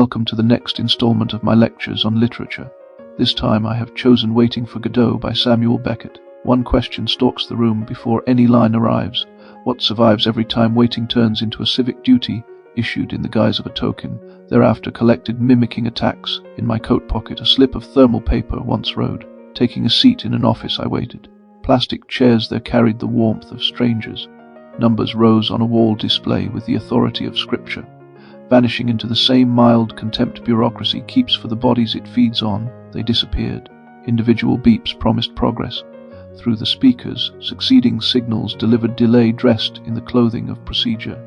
Welcome to the next installment of my lectures on literature. This time I have chosen Waiting for Godot by Samuel Beckett. One question stalks the room before any line arrives. What survives every time waiting turns into a civic duty, issued in the guise of a token, thereafter collected mimicking attacks? In my coat pocket a slip of thermal paper once wrote. Taking a seat in an office I waited. Plastic chairs there carried the warmth of strangers. Numbers rose on a wall display with the authority of scripture. Vanishing into the same mild contempt bureaucracy keeps for the bodies it feeds on, they disappeared. Individual beeps promised progress. Through the speakers, succeeding signals delivered delay dressed in the clothing of procedure.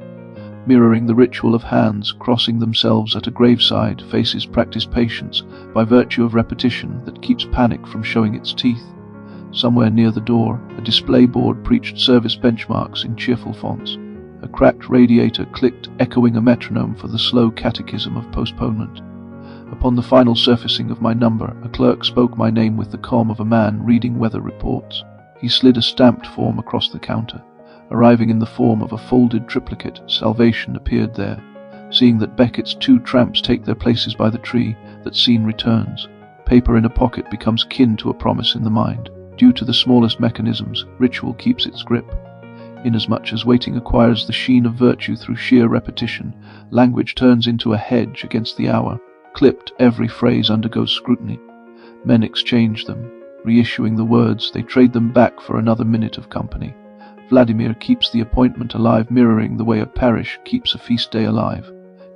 Mirroring the ritual of hands crossing themselves at a graveside, faces practice patience by virtue of repetition that keeps panic from showing its teeth. Somewhere near the door, a display board preached service benchmarks in cheerful fonts. A cracked radiator clicked, echoing a metronome for the slow catechism of postponement. Upon the final surfacing of my number, a clerk spoke my name with the calm of a man reading weather reports. He slid a stamped form across the counter. Arriving in the form of a folded triplicate, salvation appeared there. Seeing that Beckett's two tramps take their places by the tree, that scene returns. Paper in a pocket becomes kin to a promise in the mind. Due to the smallest mechanisms, ritual keeps its grip. Inasmuch as waiting acquires the sheen of virtue through sheer repetition, language turns into a hedge against the hour. Clipped, every phrase undergoes scrutiny. Men exchange them. Reissuing the words, they trade them back for another minute of company. Vladimir keeps the appointment alive, mirroring the way a parish keeps a feast day alive.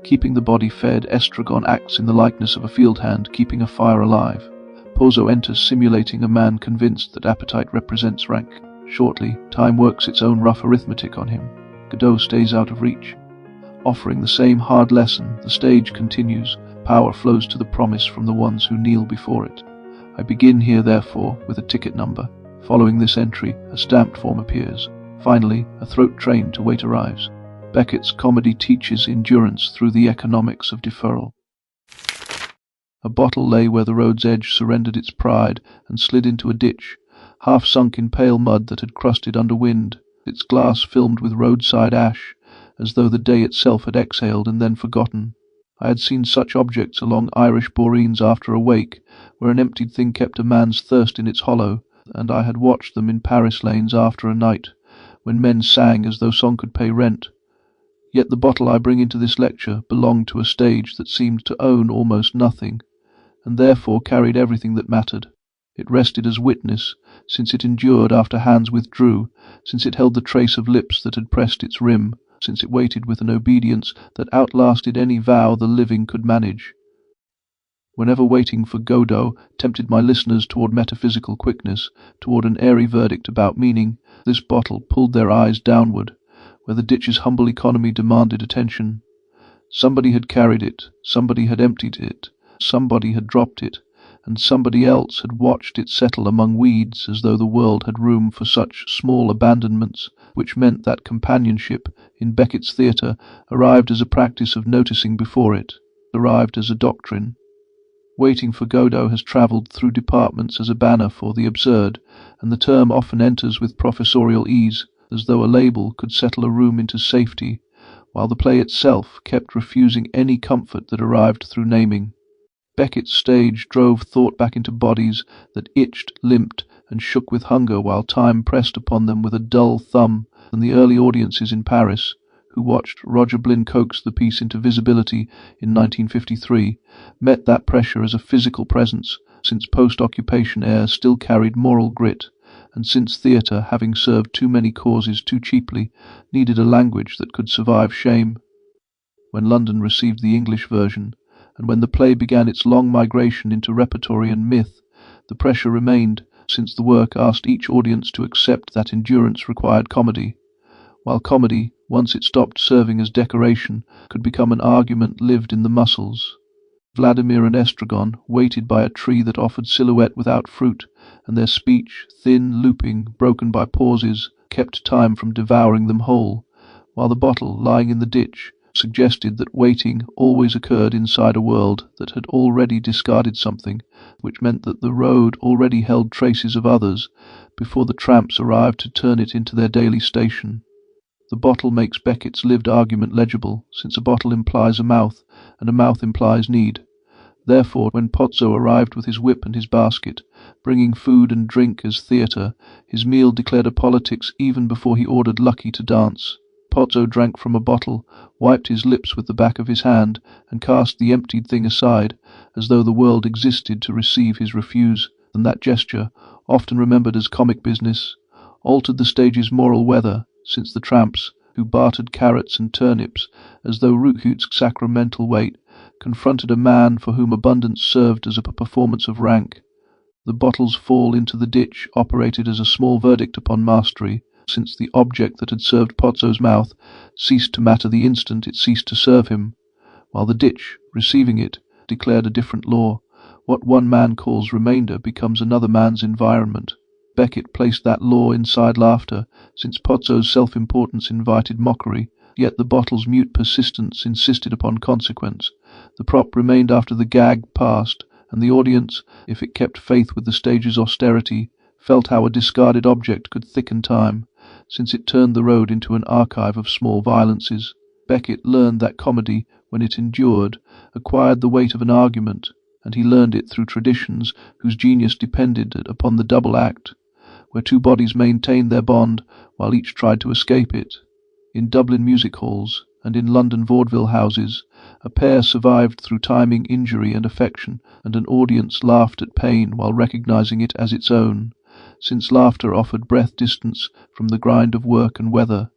Keeping the body fed, Estragon acts in the likeness of a field hand keeping a fire alive. Pozo enters, simulating a man convinced that appetite represents rank. Shortly, time works its own rough arithmetic on him. Godot stays out of reach. Offering the same hard lesson, the stage continues. Power flows to the promise from the ones who kneel before it. I begin here, therefore, with a ticket number. Following this entry, a stamped form appears. Finally, a throat train to wait arrives. Beckett's comedy teaches endurance through the economics of deferral. A bottle lay where the road's edge surrendered its pride and slid into a ditch, half sunk in pale mud that had crusted under wind, its glass filmed with roadside ash, as though the day itself had exhaled and then forgotten. I had seen such objects along Irish boreens after a wake, where an emptied thing kept a man's thirst in its hollow, and I had watched them in Paris lanes after a night, when men sang as though song could pay rent. Yet the bottle I bring into this lecture belonged to a stage that seemed to own almost nothing, and therefore carried everything that mattered. It rested as witness, since it endured after hands withdrew, since it held the trace of lips that had pressed its rim, since it waited with an obedience that outlasted any vow the living could manage. Whenever Waiting for Godot tempted my listeners toward metaphysical quickness, toward an airy verdict about meaning, this bottle pulled their eyes downward, where the ditch's humble economy demanded attention. Somebody had carried it, somebody had emptied it, somebody had dropped it, and somebody else had watched it settle among weeds, as though the world had room for such small abandonments, which meant that companionship, in Beckett's theatre, arrived as a practice of noticing before it, arrived as a doctrine. Waiting for Godot has travelled through departments as a banner for the absurd, and the term often enters with professorial ease, as though a label could settle a room into safety, while the play itself kept refusing any comfort that arrived through naming. Beckett's stage drove thought back into bodies that itched, limped, and shook with hunger while time pressed upon them with a dull thumb, and the early audiences in Paris, who watched Roger Blin coax the piece into visibility in 1953, met that pressure as a physical presence, since post-occupation air still carried moral grit, and since theatre, having served too many causes too cheaply, needed a language that could survive shame. When London received the English version, and when the play began its long migration into repertory and myth, the pressure remained, since the work asked each audience to accept that endurance required comedy, while comedy, once it stopped serving as decoration, could become an argument lived in the muscles. Vladimir and Estragon waited by a tree that offered silhouette without fruit, and their speech, thin, looping, broken by pauses, kept time from devouring them whole, while the bottle, lying in the ditch, suggested that waiting always occurred inside a world that had already discarded something, which meant that the road already held traces of others before the tramps arrived to turn it into their daily station. The bottle makes Beckett's lived argument legible, since a bottle implies a mouth, and a mouth implies need. Therefore, when Pozzo arrived with his whip and his basket, bringing food and drink as theatre, his meal declared a politics even before he ordered Lucky to dance. Pozzo drank from a bottle, wiped his lips with the back of his hand, and cast the emptied thing aside, as though the world existed to receive his refuse, and that gesture, often remembered as comic business, altered the stage's moral weather, since the tramps, who bartered carrots and turnips as though root's sacramental weight, confronted a man for whom abundance served as a performance of rank. The bottle's fall into the ditch operated as a small verdict upon mastery, since the object that had served Pozzo's mouth ceased to matter the instant it ceased to serve him, while the ditch, receiving it, declared a different law. What one man calls remainder becomes another man's environment. Beckett placed that law inside laughter, since Pozzo's self-importance invited mockery, yet the bottle's mute persistence insisted upon consequence. The prop remained after the gag passed, and the audience, if it kept faith with the stage's austerity, felt how a discarded object could thicken time, since it turned the road into an archive of small violences. Beckett learned that comedy, when it endured, acquired the weight of an argument, and he learned it through traditions whose genius depended upon the double act, where two bodies maintained their bond while each tried to escape it. In Dublin music halls and in London vaudeville houses, a pair survived through timing, injury, and affection, and an audience laughed at pain while recognizing it as its own, since laughter offered breath distance from the grind of work and weather.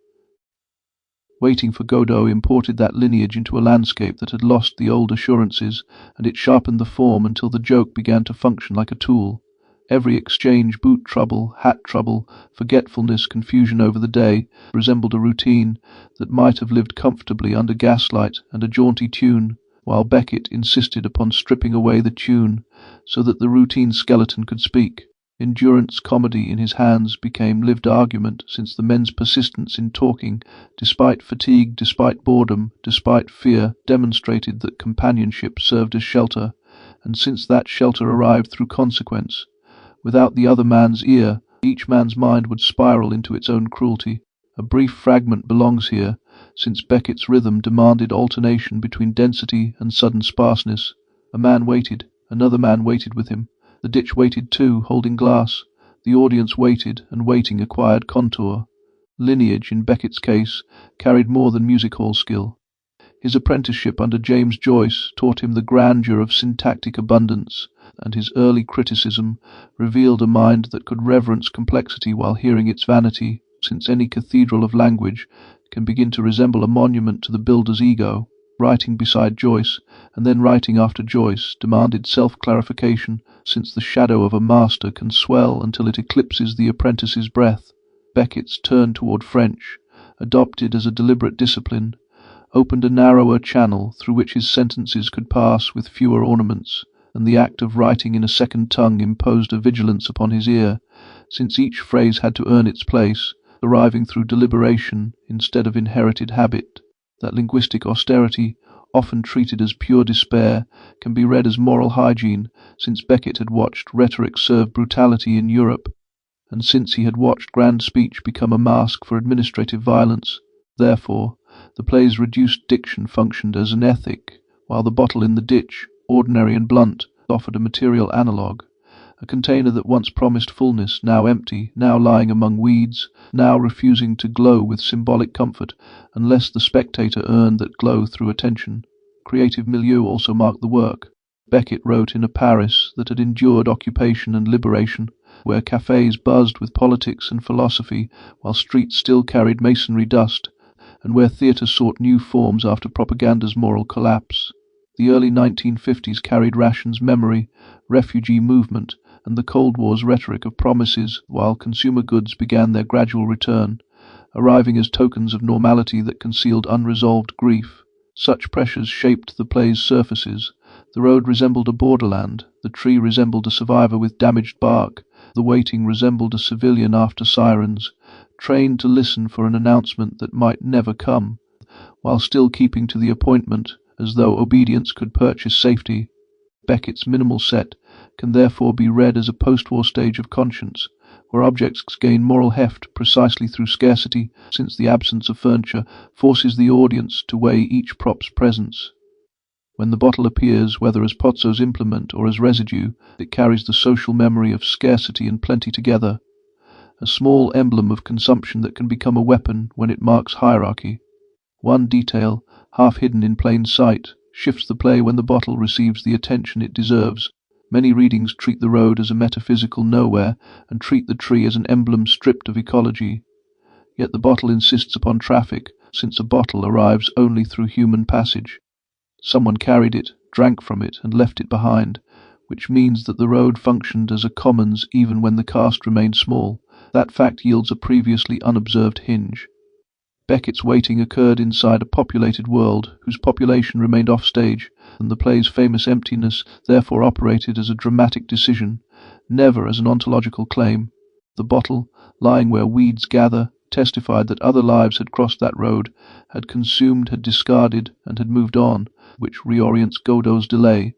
Waiting for Godot imported that lineage into a landscape that had lost the old assurances, and it sharpened the form until the joke began to function like a tool. Every exchange, boot trouble, hat trouble, forgetfulness, confusion over the day, resembled a routine that might have lived comfortably under gaslight and a jaunty tune, while Beckett insisted upon stripping away the tune so that the routine skeleton could speak. Endurance comedy in his hands became lived argument, since the men's persistence in talking, despite fatigue, despite boredom, despite fear, demonstrated that companionship served as shelter, and since that shelter arrived through consequence, without the other man's ear, each man's mind would spiral into its own cruelty. A brief fragment belongs here, since Beckett's rhythm demanded alternation between density and sudden sparseness. A man waited, another man waited with him. The ditch waited too, holding glass. The audience waited, and waiting acquired contour. Lineage, in Beckett's case, carried more than music hall skill. His apprenticeship under James Joyce taught him the grandeur of syntactic abundance, and his early criticism revealed a mind that could reverence complexity while hearing its vanity, since any cathedral of language can begin to resemble a monument to the builder's ego. Writing beside Joyce, and then writing after Joyce, demanded self-clarification, since the shadow of a master can swell until it eclipses the apprentice's breath. Beckett's turn toward French, adopted as a deliberate discipline, opened a narrower channel through which his sentences could pass with fewer ornaments, and the act of writing in a second tongue imposed a vigilance upon his ear, since each phrase had to earn its place, arriving through deliberation instead of inherited habit. That linguistic austerity, often treated as pure despair, can be read as moral hygiene, since Beckett had watched rhetoric serve brutality in Europe, and since he had watched grand speech become a mask for administrative violence. Therefore, the play's reduced diction functioned as an ethic, while the bottle in the ditch, ordinary and blunt, offered a material analogue. A container that once promised fullness, now empty, now lying among weeds, now refusing to glow with symbolic comfort unless the spectator earned that glow through attention. Creative milieu also marked the work. Beckett wrote in a Paris that had endured occupation and liberation, where cafes buzzed with politics and philosophy while streets still carried masonry dust, and where theatre sought new forms after propaganda's moral collapse. The early 1950s carried rations memory, refugee movement, and the Cold War's rhetoric of promises, while consumer goods began their gradual return, arriving as tokens of normality that concealed unresolved grief. Such pressures shaped the play's surfaces. The road resembled a borderland, the tree resembled a survivor with damaged bark, the waiting resembled a civilian after sirens, trained to listen for an announcement that might never come, while still keeping to the appointment, as though obedience could purchase safety. Beckett's minimal set can therefore be read as a post-war stage of conscience, where objects gain moral heft precisely through scarcity, since the absence of furniture forces the audience to weigh each prop's presence. When the bottle appears, whether as Pozzo's implement or as residue, it carries the social memory of scarcity and plenty together, a small emblem of consumption that can become a weapon when it marks hierarchy. One detail, half hidden in plain sight, shifts the play when the bottle receives the attention it deserves. Many readings treat the road as a metaphysical nowhere and treat the tree as an emblem stripped of ecology. Yet the bottle insists upon traffic, since a bottle arrives only through human passage. Someone carried it, drank from it, and left it behind, which means that the road functioned as a commons even when the cast remained small. That fact yields a previously unobserved hinge. Beckett's Waiting occurred inside a populated world whose population remained offstage, and the play's famous emptiness therefore operated as a dramatic decision, never as an ontological claim. The bottle, lying where weeds gather, testified that other lives had crossed that road, had consumed, had discarded, and had moved on, which reorients Godot's delay.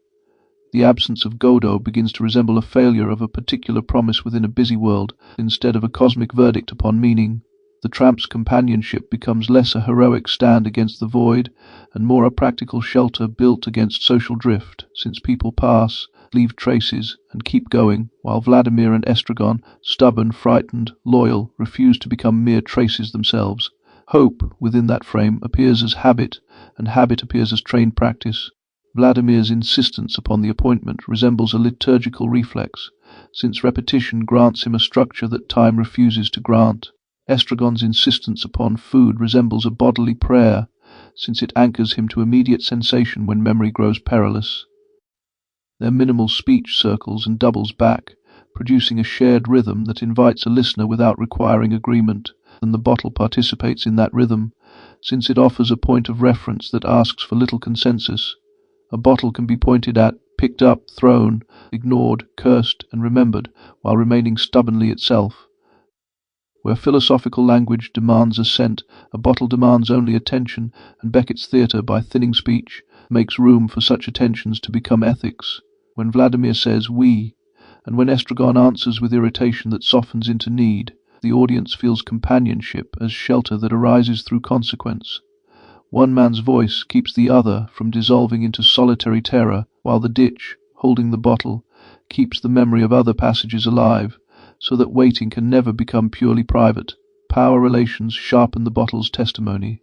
The absence of Godot begins to resemble a failure of a particular promise within a busy world, instead of a cosmic verdict upon meaning. The tramp's companionship becomes less a heroic stand against the void, and more a practical shelter built against social drift, since people pass, leave traces, and keep going, while Vladimir and Estragon, stubborn, frightened, loyal, refuse to become mere traces themselves. Hope, within that frame, appears as habit, and habit appears as trained practice. Vladimir's insistence upon the appointment resembles a liturgical reflex, since repetition grants him a structure that time refuses to grant. Estragon's insistence upon food resembles a bodily prayer, since it anchors him to immediate sensation when memory grows perilous. Their minimal speech circles and doubles back, producing a shared rhythm that invites a listener without requiring agreement, and the bottle participates in that rhythm, since it offers a point of reference that asks for little consensus. A bottle can be pointed at, picked up, thrown, ignored, cursed, and remembered, while remaining stubbornly itself. Where philosophical language demands assent, a bottle demands only attention, and Beckett's theatre, by thinning speech, makes room for such attentions to become ethics. When Vladimir says "we," and when Estragon answers with irritation that softens into need, the audience feels companionship as shelter that arises through consequence. One man's voice keeps the other from dissolving into solitary terror, while the ditch, holding the bottle, keeps the memory of other passages alive, so that waiting can never become purely private. Power relations sharpen the bottle's testimony.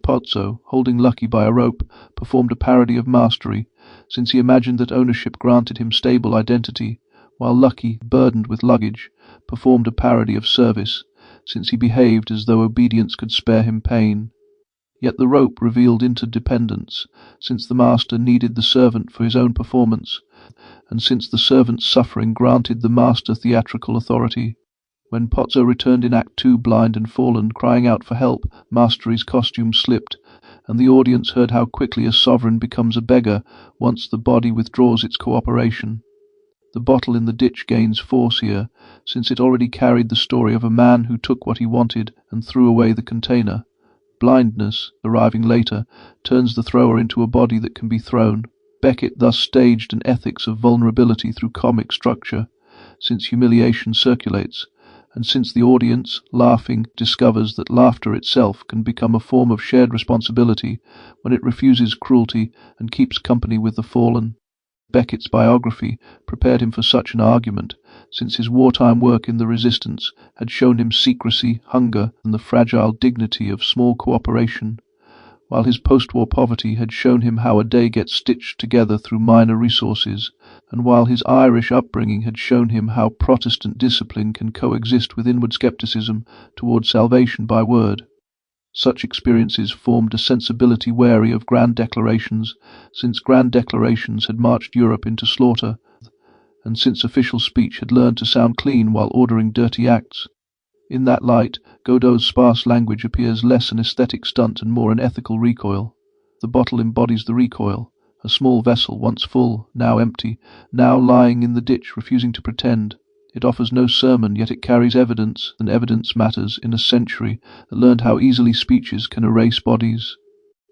Pozzo, holding Lucky by a rope, performed a parody of mastery, since he imagined that ownership granted him stable identity, while Lucky, burdened with luggage, performed a parody of service, since he behaved as though obedience could spare him pain. Yet the rope revealed interdependence, since the master needed the servant for his own performance, and since the servant's suffering granted the master theatrical authority. When Pozzo returned in Act 2 blind and fallen, crying out for help, Mastery's costume slipped, and the audience heard how quickly a sovereign becomes a beggar once the body withdraws its cooperation. The bottle in the ditch gains force here, since it already carried the story of a man who took what he wanted and threw away the container. Blindness, arriving later, turns the thrower into a body that can be thrown. Beckett thus staged an ethics of vulnerability through comic structure, since humiliation circulates, and since the audience, laughing, discovers that laughter itself can become a form of shared responsibility when it refuses cruelty and keeps company with the fallen. Beckett's biography prepared him for such an argument, since his wartime work in the resistance had shown him secrecy, hunger, and the fragile dignity of small cooperation, while his post-war poverty had shown him how a day gets stitched together through minor resources, and while his Irish upbringing had shown him how Protestant discipline can coexist with inward skepticism toward salvation by word. Such experiences formed a sensibility wary of grand declarations, since grand declarations had marched Europe into slaughter, and since official speech had learned to sound clean while ordering dirty acts. In that light, Godot's sparse language appears less an aesthetic stunt and more an ethical recoil. The bottle embodies the recoil, a small vessel once full, now empty, now lying in the ditch refusing to pretend. It offers no sermon, yet it carries evidence, and evidence matters in a century that learned how easily speeches can erase bodies.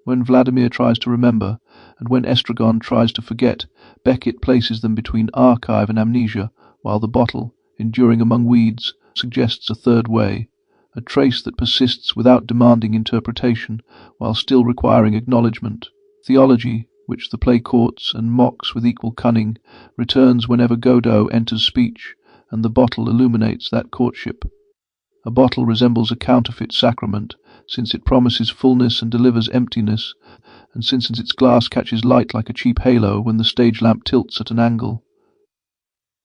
When Vladimir tries to remember, and when Estragon tries to forget, Beckett places them between archive and amnesia, while the bottle, enduring among weeds, suggests a third way, a trace that persists without demanding interpretation, while still requiring acknowledgement. Theology, which the play courts and mocks with equal cunning, returns whenever Godot enters speech, and the bottle illuminates that courtship. A bottle resembles a counterfeit sacrament, since it promises fullness and delivers emptiness, and since its glass catches light like a cheap halo when the stage lamp tilts at an angle.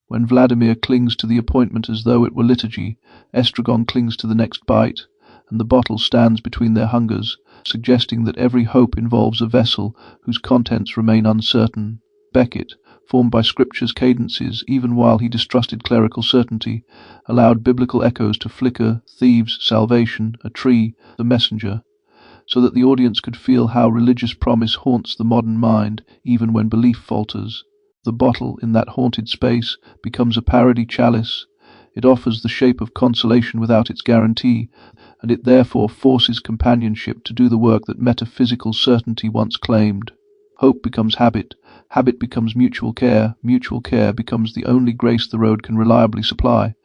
When Vladimir clings to the appointment as though it were liturgy, Estragon clings to the next bite, and the bottle stands between their hungers, suggesting that every hope involves a vessel whose contents remain uncertain. Beckett, formed by Scripture's cadences even while he distrusted clerical certainty, allowed biblical echoes to flicker: thieves, salvation, a tree, the messenger, so that the audience could feel how religious promise haunts the modern mind even when belief falters. The bottle, in that haunted space, becomes a parody chalice. It offers the shape of consolation without its guarantee, and it therefore forces companionship to do the work that metaphysical certainty once claimed. Hope becomes habit, habit becomes mutual care becomes the only grace the road can reliably supply.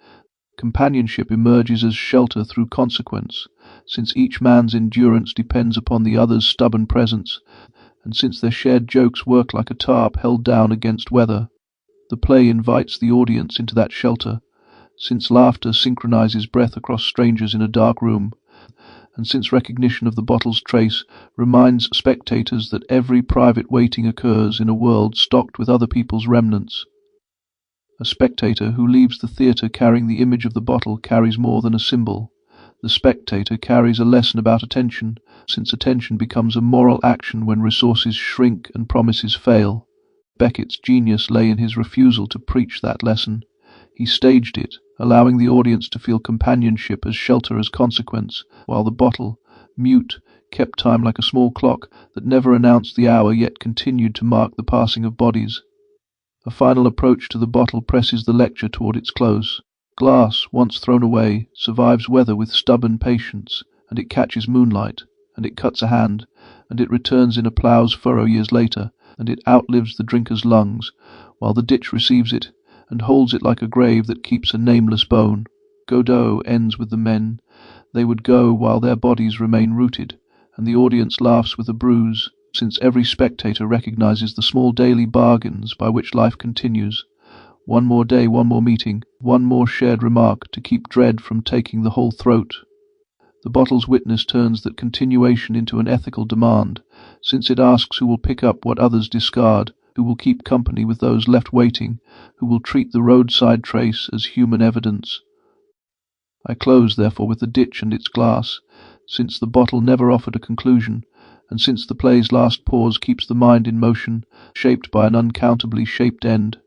Companionship emerges as shelter through consequence, since each man's endurance depends upon the other's stubborn presence, and since their shared jokes work like a tarp held down against weather. The play invites the audience into that shelter, since laughter synchronizes breath across strangers in a dark room, and since recognition of the bottle's trace reminds spectators that every private waiting occurs in a world stocked with other people's remnants. A spectator who leaves the theatre carrying the image of the bottle carries more than a symbol. The spectator carries a lesson about attention, since attention becomes a moral action when resources shrink and promises fail. Beckett's genius lay in his refusal to preach that lesson. He staged it, allowing the audience to feel companionship as shelter as consequence, while the bottle, mute, kept time like a small clock that never announced the hour yet continued to mark the passing of bodies. A final approach to the bottle presses the lecture toward its close. Glass, once thrown away, survives weather with stubborn patience, and it catches moonlight, and it cuts a hand, and it returns in a plough's furrow years later, and it outlives the drinker's lungs, while the ditch receives it, and holds it like a grave that keeps a nameless bone. Godot ends with the men. They would go while their bodies remain rooted, and the audience laughs with a bruise, since every spectator recognizes the small daily bargains by which life continues. One more day, one more meeting, one more shared remark to keep dread from taking the whole throat. The bottle's witness turns that continuation into an ethical demand, since it asks who will pick up what others discard, who will keep company with those left waiting, who will treat the roadside trace as human evidence. I close, therefore, with the ditch and its glass, since the bottle never offered a conclusion, and since the play's last pause keeps the mind in motion, shaped by an uncountably shaped end.